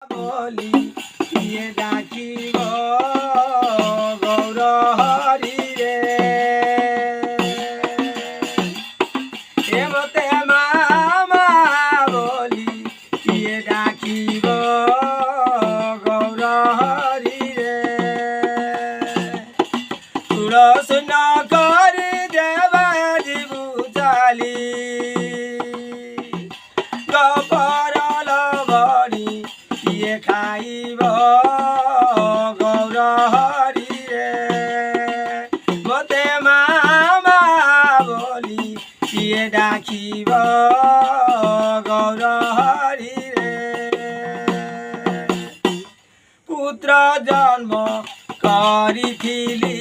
বলি কিয়ে ডাকিব গৌর হরি রে এমতে মামা বলি কিয়ে ডাকিব গৌর হরি রে তুলস ন করি দেবা জীবু চালি গপরল বড়ি কিয়ে খাইব গৌর হরি রে মতে মামা বলি কিয়ে ডাকিব গৌর হরি রে পুত্র জন্ম করিথিলি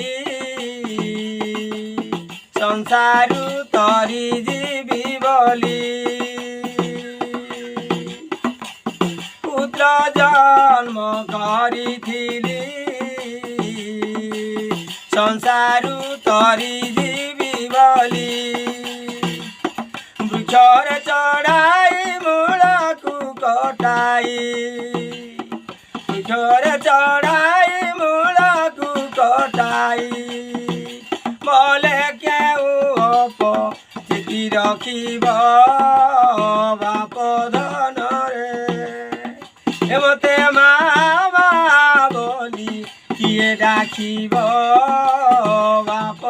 সংসারু তরি জীবি বলি পুত্র জন্ম করিথিলি সংসারু তরি জীবি বলি বৃক্ষরে চড়াই মূলকু কটাই বৃক্ষরে চড়াই মূলকু কটাই বলে কেউ অপ চিঠি রখিব বাপ ধনরে এমতে মামা বলি কিয়ে ডাকিব বাপ